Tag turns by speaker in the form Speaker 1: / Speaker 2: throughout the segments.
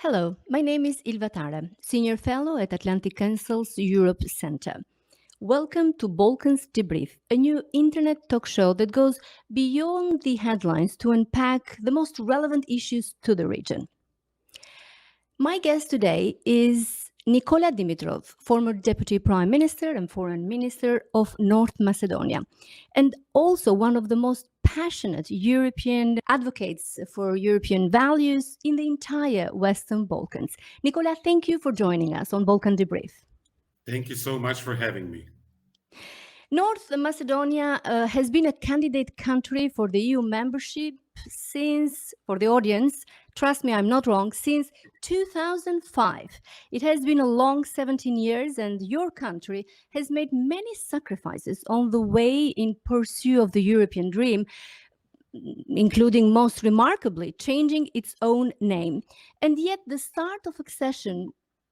Speaker 1: Hello, my name is Ilva Tare, Senior Fellow at Atlantic Council's Europe Center. Welcome to Balkans Debrief, a new internet talk show that goes beyond the headlines to unpack the most relevant issues to the region. My guest today is Nikola Dimitrov, former Deputy Prime Minister and Foreign Minister of North Macedonia, and also one of the most passionate European advocates for European values in the entire Western Balkans. Nikola, thank you for joining us on Balkan Debrief.
Speaker 2: Thank you so much for having me.
Speaker 1: North Macedonia has been a candidate country for the EU membership since, for the audience, trust me, I'm not wrong, since 2005. It has been a long 17 years, and your country has made many sacrifices on the way in pursuit of the European dream, including most remarkably changing its own name. And yet the start of accession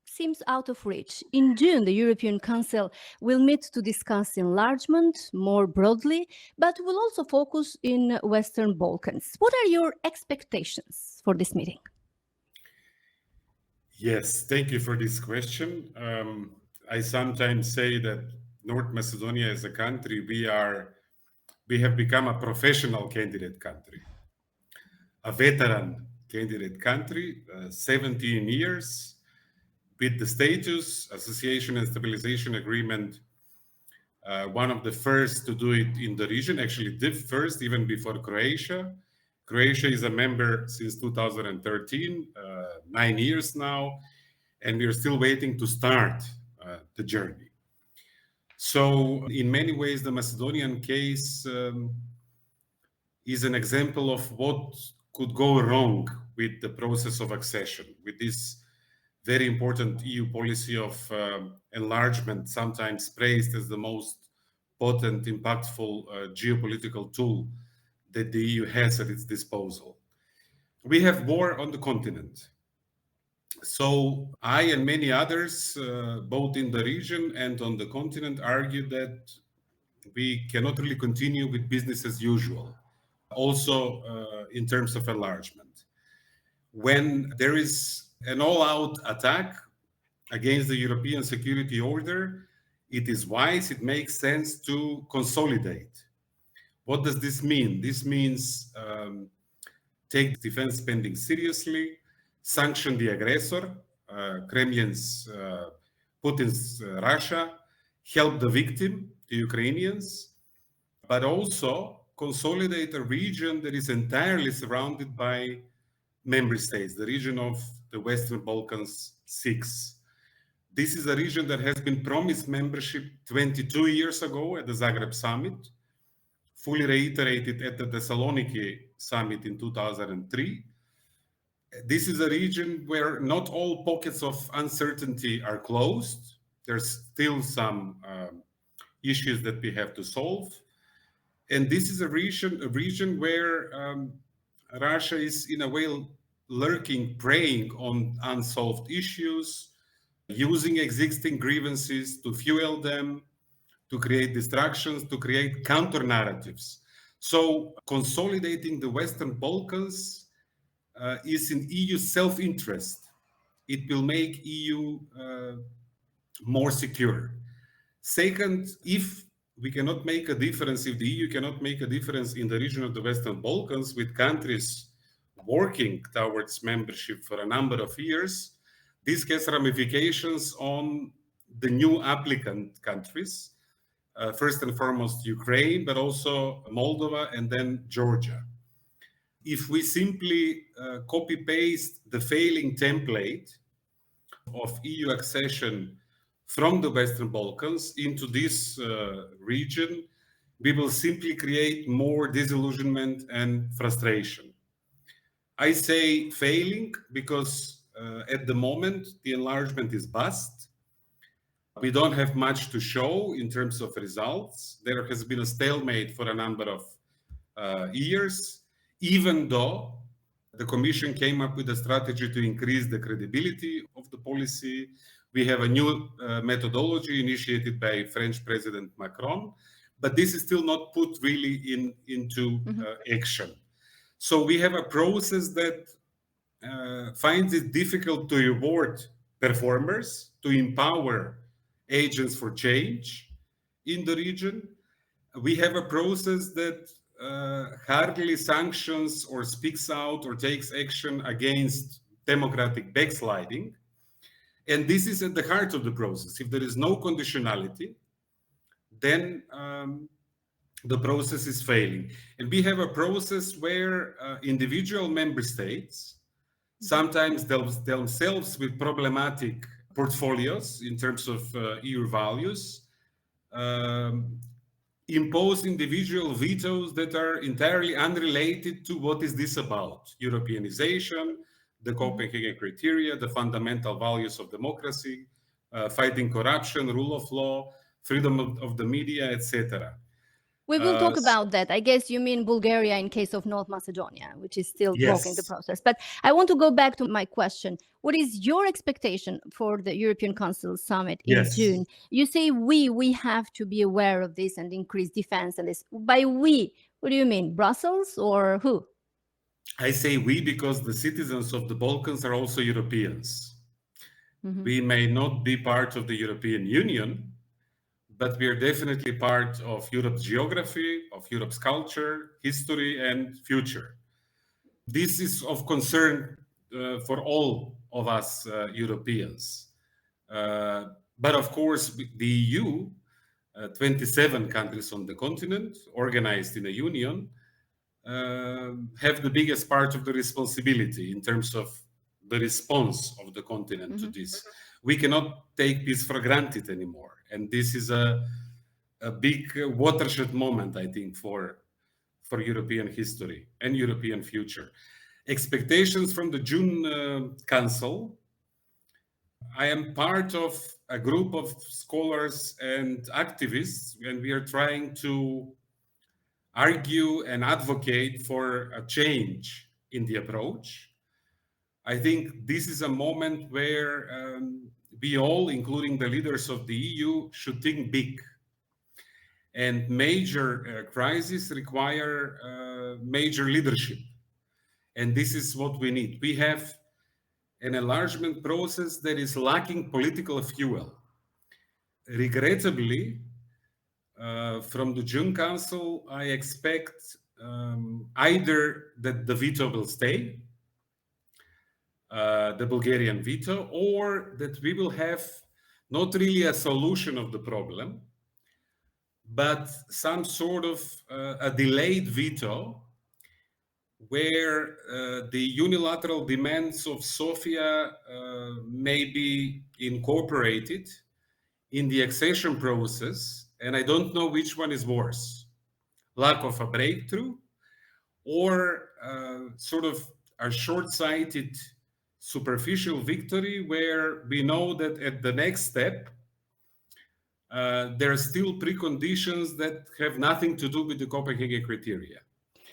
Speaker 1: seems out of reach. In June, the European Council will meet to discuss enlargement more broadly, but will also focus in Western Balkans. What are your expectations for this meeting?
Speaker 2: Yes, thank you for this question. I sometimes say that North Macedonia as a country, we have become a professional candidate country, a veteran candidate country, 17 years, with the status, Association and Stabilization Agreement, one of the first to do it in the region, actually the first, even before Croatia. Croatia is a member since 2013, 9 years now, and we are still waiting to start the journey. So in many ways, the Macedonian case is an example of what could go wrong with the process of accession, with this very important EU policy of enlargement, sometimes praised as the most potent, impactful geopolitical tool that the EU has at its disposal. We have war on the continent. So I and many others, both in the region and on the continent, argue that we cannot really continue with business as usual, also in terms of enlargement. When there is an all-out attack against the European security order, it is wise, it makes sense to consolidate. What does this mean? This means take defense spending seriously, sanction the aggressor, Kremlin's, Putin's Russia, help the victim, the Ukrainians, but also consolidate a region that is entirely surrounded by member states, the region of the Western Balkans 6. This is a region that has been promised membership 22 years ago at the Zagreb summit, fully reiterated at the Thessaloniki summit in 2003. This is a region where not all pockets of uncertainty are closed. There's still some issues that we have to solve. And this is a region where Russia is in a way lurking, preying on unsolved issues, using existing grievances to fuel them, to create distractions, to create counter narratives. So consolidating the Western Balkans is in EU self-interest. It will make EU more secure. Second, if we cannot make a difference, if the EU cannot make a difference in the region of the Western Balkans with countries working towards membership for a number of years, this has ramifications on the new applicant countries, first and foremost Ukraine, but also Moldova and then Georgia. If we simply copy-paste the failing template of EU accession from the Western Balkans into this region, we will simply create more disillusionment and frustration. I say failing because at the moment the enlargement is bust. We don't have much to show in terms of results. There has been a stalemate for a number of years, even though the Commission came up with a strategy to increase the credibility of the policy. We have a new methodology initiated by French President Macron, but this is still not put really into action. So we have a process that finds it difficult to reward performers, to empower agents for change in the region. We have a process that hardly sanctions or speaks out or takes action against democratic backsliding. And this is at the heart of the process. If there is no conditionality, then the process is failing. And we have a process where individual member states, sometimes themselves with problematic portfolios in terms of EU values, um, impose individual vetoes that are entirely unrelated to what is this about: Europeanization, the Copenhagen criteria, the fundamental values of democracy, fighting corruption, rule of law, freedom of the media, etc.
Speaker 1: We will talk about that. I guess you mean Bulgaria in case of North Macedonia, which is still blocking the
Speaker 2: Yes.
Speaker 1: process. But I want to go back to my question. What is your expectation for the European Council summit in
Speaker 2: Yes.
Speaker 1: June? You say we have to be aware of this and increase defense and this. By we, what do you mean? Brussels or who?
Speaker 2: I say we because the citizens of the Balkans are also Europeans. We may not be part of the European Union, but we are definitely part of Europe's geography, of Europe's culture, history, and future. This is of concern for all of us Europeans. But of course, the EU, 27 countries on the continent, organized in a union, have the biggest part of the responsibility in terms of the response of the continent to this. We cannot take this for granted anymore. And this is a big watershed moment, I think, for European history and European future. Expectations from the June Council. I am part of a group of scholars and activists, and we are trying to argue and advocate for a change in the approach. I think this is a moment where we all, including the leaders of the EU, should think big. And major crises require major leadership. And this is what we need. We have an enlargement process that is lacking political fuel. Regrettably, from the June Council, I expect either that the veto will stay, the Bulgarian veto, or that we will have not really a solution of the problem, but some sort of a delayed veto where the unilateral demands of Sofia may be incorporated in the accession process. And I don't know which one is worse: lack of a breakthrough, or sort of a short-sighted, superficial victory where we know that at the next step, there are still preconditions that have nothing to do with the Copenhagen criteria.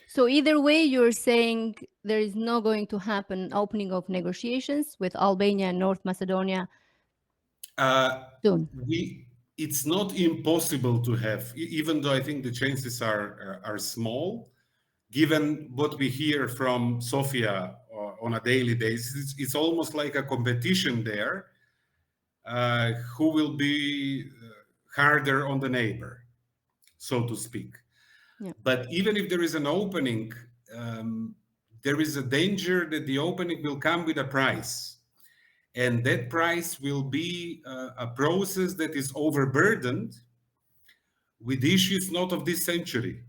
Speaker 1: So either way, you're saying there is not going to happen opening of negotiations with Albania and North Macedonia soon.
Speaker 2: It's not impossible to have, even though I think the chances are small, given what we hear from Sofia on a daily basis. It's almost like a competition there, who will be harder on the neighbor, so to speak.
Speaker 1: Yeah.
Speaker 2: But even if there is an opening, there is a danger that the opening will come with a price. And that price will be a process that is overburdened with issues not of this century,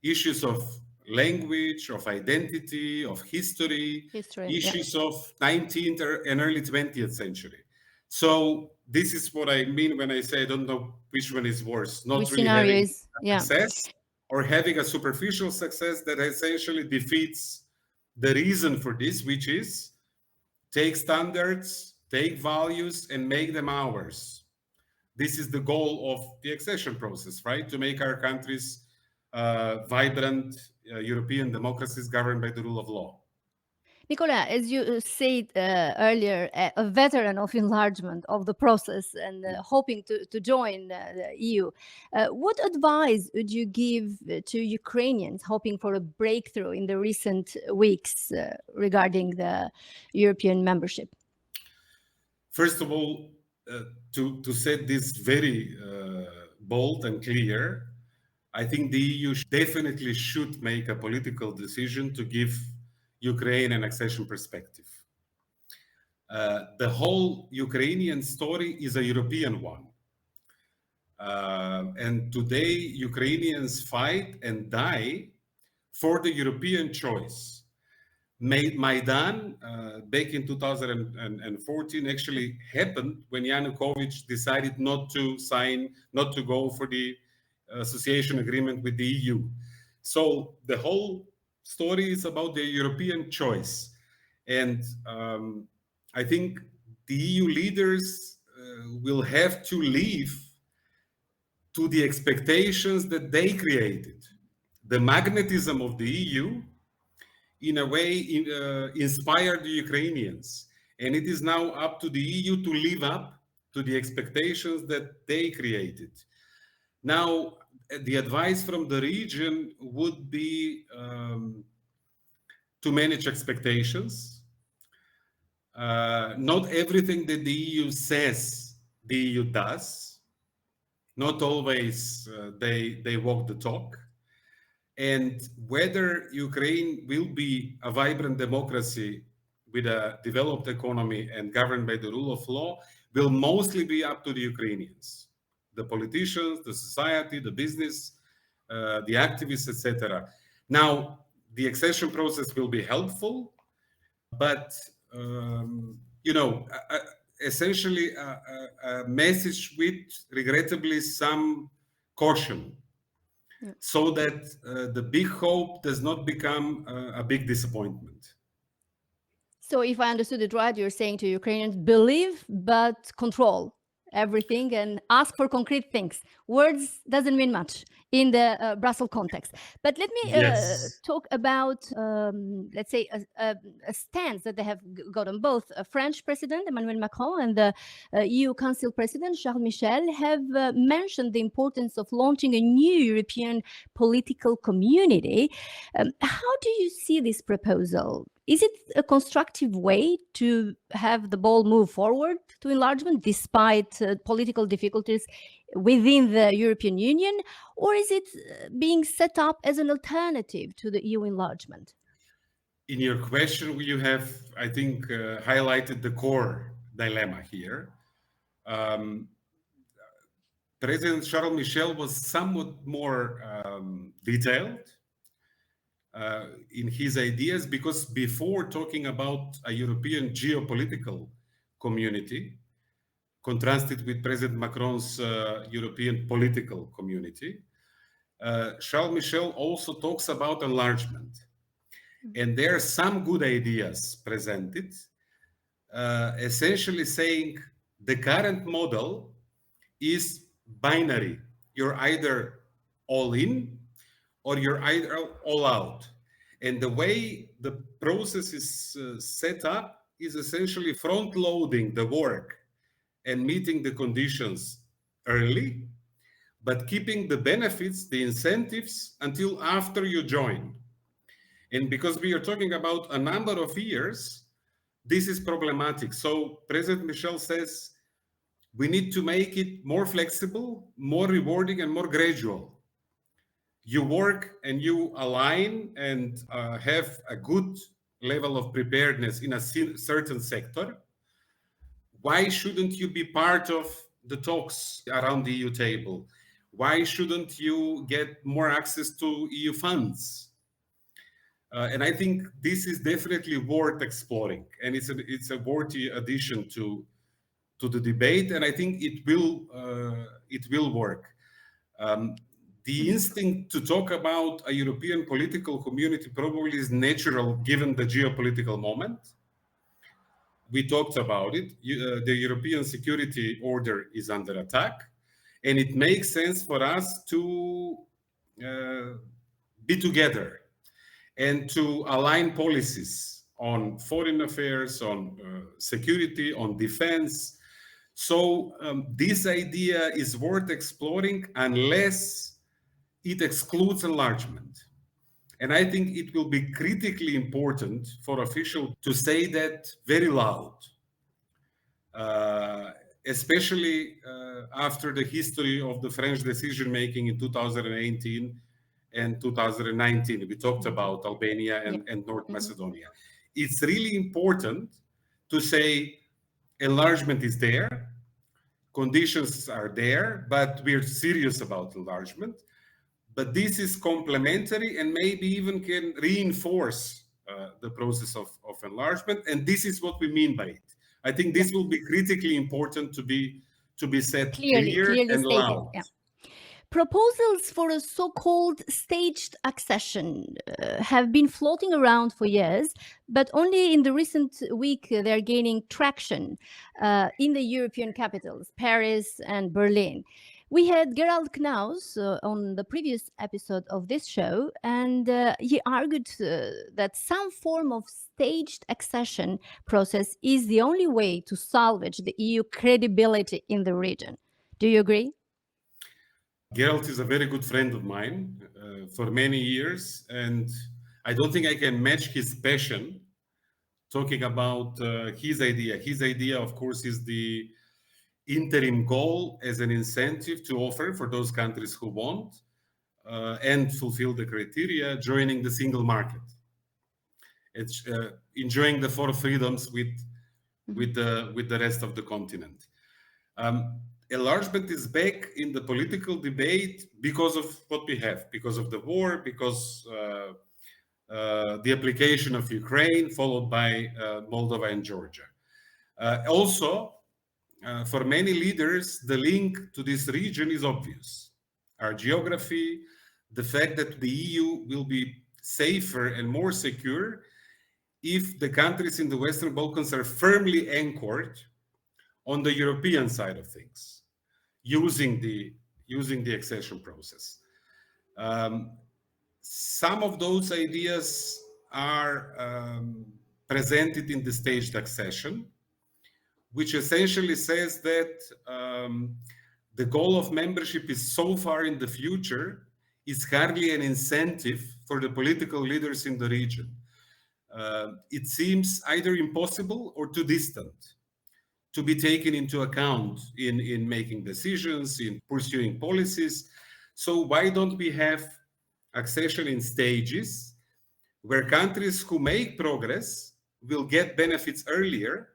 Speaker 2: issues of language, of identity, of history, issues of 19th and early 20th century. So this is what I mean when I say I don't know which one is worse, not
Speaker 1: Which
Speaker 2: really having
Speaker 1: scenarios,
Speaker 2: success or having a superficial success that essentially defeats the reason for this, which is take standards, take values, and make them ours. This is the goal of the accession process, right? To make our countries vibrant European democracies governed by the rule of law.
Speaker 1: Nikola, as you said earlier, a veteran of enlargement of the process and hoping to join the EU, what advice would you give to Ukrainians hoping for a breakthrough in the recent weeks regarding the European membership?
Speaker 2: First of all, to set this very bold and clear, I think the EU definitely should make a political decision to give Ukraine an accession perspective. The whole Ukrainian story is a European one. And today, Ukrainians fight and die for the European choice. Maidan, back in 2014, actually happened when Yanukovych decided not to go for the association agreement with the EU. So the whole story is about the European choice. And I think the EU leaders will have to live to the expectations that they created. The magnetism of the EU, in a way, inspired the Ukrainians. And it is now up to the EU to live up to the expectations that they created. Now, the advice from the region would be to manage expectations. Not everything that the EU says, the EU does. Not always they walk the talk. And whether Ukraine will be a vibrant democracy with a developed economy and governed by the rule of law will mostly be up to the Ukrainians, the politicians, the society, the business, the activists, etc. Now, the accession process will be helpful, but essentially a message with regrettably some caution, so that the big hope does not become a big disappointment.
Speaker 1: So if I understood it right, you're saying to Ukrainians, believe but control everything and ask for concrete things. Words doesn't mean much in the Brussels context. But let me talk about, let's say, a stance that they have gotten. Both French President Emmanuel Macron and the EU Council President Charles Michel have mentioned the importance of launching a new European political community. How do you see this proposal? Is it a constructive way to have the ball move forward to enlargement despite political difficulties within the European Union? Or is it being set up as an alternative to the EU enlargement?
Speaker 2: In your question, you have, I think, highlighted the core dilemma here. President Charles Michel was somewhat more detailed in his ideas, because before talking about a European geopolitical community, contrasted with President Macron's European political community, Charles Michel also talks about enlargement. And there are some good ideas presented, essentially saying the current model is binary. You're either all in or you're either all out. And the way the process is set up is essentially front-loading the work and meeting the conditions early, but keeping the benefits, the incentives, until after you join. And because we are talking about a number of years, this is problematic. So President Michel says we need to make it more flexible, more rewarding, and more gradual. You work and you align and have a good level of preparedness in a certain sector. Why shouldn't you be part of the talks around the EU table? Why shouldn't you get more access to EU funds? And I think this is definitely worth exploring, and it's a worthy addition to the debate, and I think it will work. The instinct to talk about a European political community probably is natural given the geopolitical moment. We talked about it. The European security order is under attack, and it makes sense for us to be together and to align policies on foreign affairs, on security, on defense. So this idea is worth exploring unless it excludes enlargement. And I think it will be critically important for officials to say that very loud, especially after the history of the French decision-making in 2018 and 2019. We talked about Albania and North Macedonia. It's really important to say enlargement is there, conditions are there, but we're serious about enlargement. But this is complementary and maybe even can reinforce the process of enlargement. And this is what we mean by it. I think this will be critically important to be said clear and
Speaker 1: stated.
Speaker 2: loud.
Speaker 1: Yeah. Proposals for a so-called staged accession have been floating around for years, but only in the recent week they're gaining traction in the European capitals, Paris and Berlin. We had Gerald Knaus on the previous episode of this show, and he argued that some form of staged accession process is the only way to salvage the EU credibility in the region. Do you agree?
Speaker 2: Gerald is a very good friend of mine for many years, and I don't think I can match his passion talking about his idea. His idea, of course, is the interim goal as an incentive to offer for those countries who want and fulfill the criteria, joining the single market. It's enjoying the four freedoms with the rest of the continent. Enlargement is back in the political debate because of what we have, because of the war, because the application of Ukraine, followed by Moldova and Georgia. Also, for many leaders, the link to this region is obvious. Our geography, the fact that the EU will be safer and more secure if the countries in the Western Balkans are firmly anchored on the European side of things, using the accession process. Some of those ideas are presented in the staged accession, which essentially says that the goal of membership is so far in the future is hardly an incentive for the political leaders in the region. It seems either impossible or too distant to be taken into account in making decisions, in pursuing policies. So why don't we have accession in stages where countries who make progress will get benefits earlier,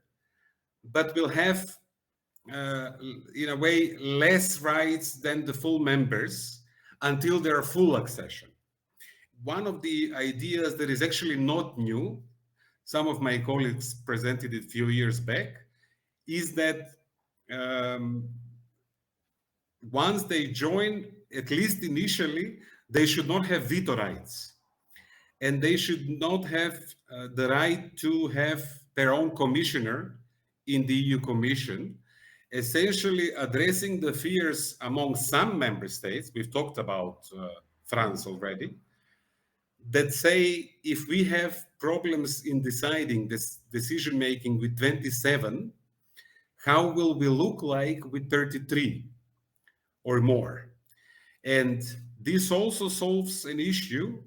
Speaker 2: but will have, in a way, less rights than the full members until their full accession. One of the ideas that is actually not new, some of my colleagues presented it a few years back, is that once they join, at least initially, they should not have veto rights. And they should not have the right to have their own commissioner in the EU Commission, essentially addressing the fears among some member states, we've talked about France already, that say if we have problems in deciding this decision-making with 27, how will we look like with 33 or more? And this also solves an issue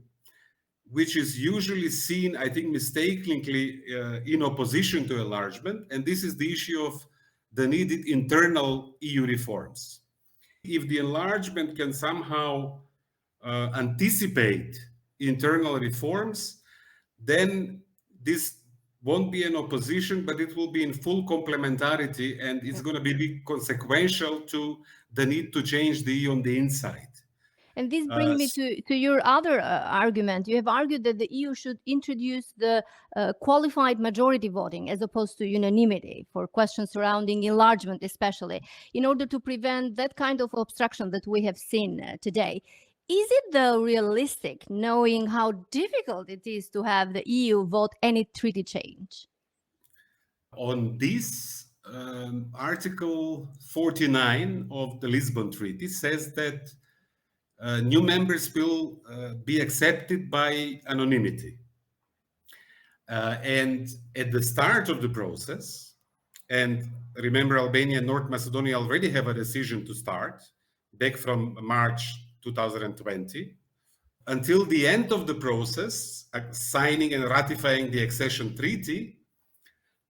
Speaker 2: which is usually seen, I think, mistakenly in opposition to enlargement, and this is the issue of the needed internal EU reforms. If the enlargement can somehow anticipate internal reforms, then this won't be an opposition, but it will be in full complementarity, and it's going to be consequential to the need to change the EU on the inside.
Speaker 1: And this brings me to your other argument. You have argued that the EU should introduce the qualified majority voting as opposed to unanimity for questions surrounding enlargement, especially, in order to prevent that kind of obstruction that we have seen today. Is it though realistic, knowing how difficult it is to have the EU vote any treaty change?
Speaker 2: On this, Article 49 of the Lisbon Treaty says that new members will be accepted by anonymity. And at the start of the process, and remember, Albania and North Macedonia already have a decision to start back from March 2020, until the end of the process, signing and ratifying the accession treaty.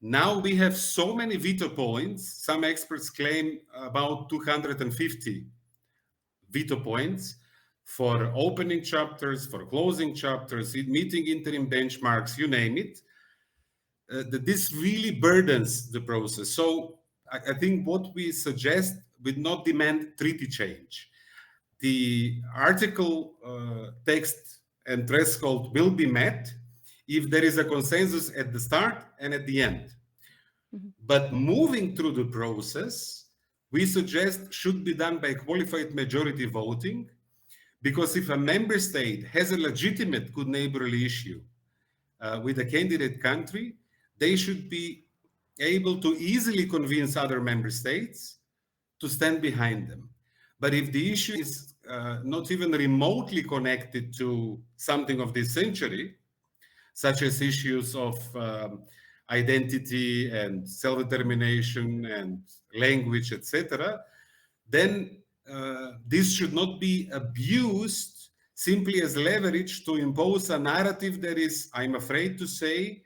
Speaker 2: Now we have so many veto points. Some experts claim about 250 veto points for opening chapters, for closing chapters, meeting interim benchmarks, you name it. That this really burdens the process. So I think what we suggest would not demand treaty change. The article text and threshold will be met if there is a consensus at the start and at the end. Mm-hmm. But moving through the process, we suggest should be done by qualified majority voting, because if a member state has a legitimate good neighborly issue with a candidate country, they should be able to easily convince other member states to stand behind them. But if the issue is not even remotely connected to something of this century, such as issues of identity and self-determination and language, etc., then this should not be abused simply as leverage to impose a narrative that is, I'm afraid to say,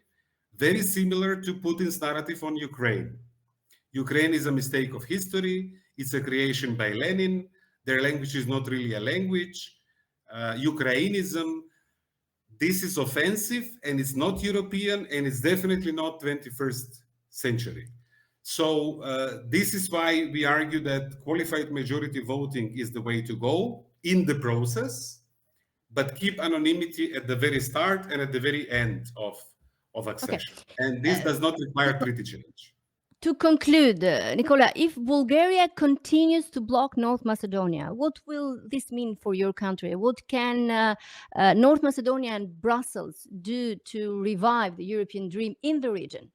Speaker 2: very similar to Putin's narrative on Ukraine. Ukraine is a mistake of history. It's a creation by Lenin. Their language is not really a language. Ukrainism, this is offensive, and it's not European, and it's definitely not 21st century. So this is why we argue that qualified majority voting is the way to go in the process, but keep anonymity at the very start and at the very end of accession. Okay. And this does not require treaty change.
Speaker 1: To conclude, Nikola, if Bulgaria continues to block North Macedonia, what will this mean for your country? What can North Macedonia and Brussels do to revive the European dream in the region?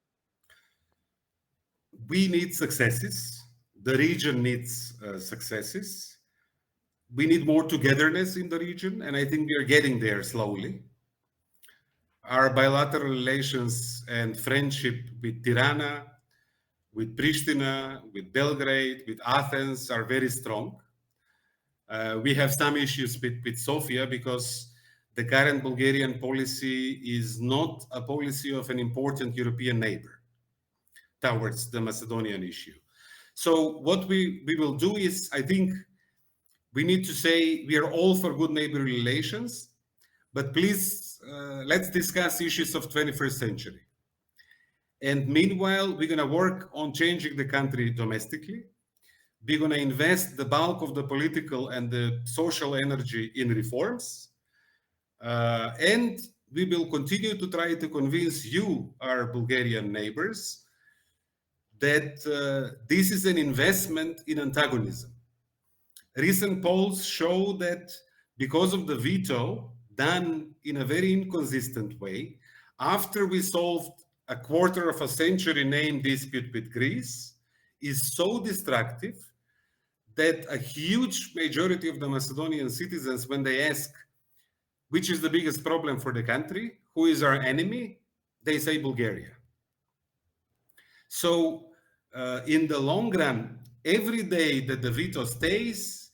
Speaker 2: We need successes. The region needs successes. We need more togetherness in the region, and I think we are getting there slowly. Our bilateral relations and friendship with Tirana, with Pristina, with Belgrade, with Athens are very strong. We have some issues with Sofia because the current Bulgarian policy is not a policy of an important European neighbor towards the Macedonian issue. So what we will do is, I think we need to say we are all for good neighborly relations, but please let's discuss issues of 21st century. And meanwhile, we're going to work on changing the country domestically. We're going to invest the bulk of the political and the social energy in reforms. And we will continue to try to convince you, our Bulgarian neighbors, that this is an investment in antagonism. Recent polls show that because of the veto done in a very inconsistent way, after we solved a quarter of a century name dispute with Greece, is so destructive that a huge majority of the Macedonian citizens, when they ask which is the biggest problem for the country, who is our enemy, they say Bulgaria. So in the long run, every day that the veto stays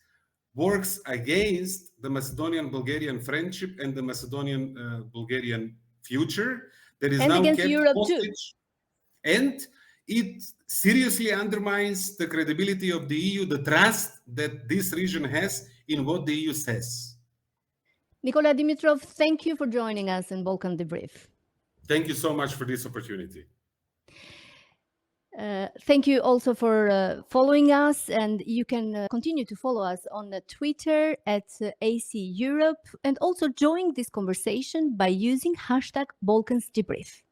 Speaker 2: works against the Macedonian-Bulgarian friendship and the Macedonian-Bulgarian future that is now kept hostage. And it seriously undermines the credibility of the EU, the trust that this region has in what the EU says.
Speaker 1: Nikola Dimitrov, thank you for joining us in Balkan Debrief.
Speaker 2: Thank you so much for this opportunity.
Speaker 1: Thank you also for following us, and you can continue to follow us on Twitter at AC Europe, and also join this conversation by using #BalkansDebrief.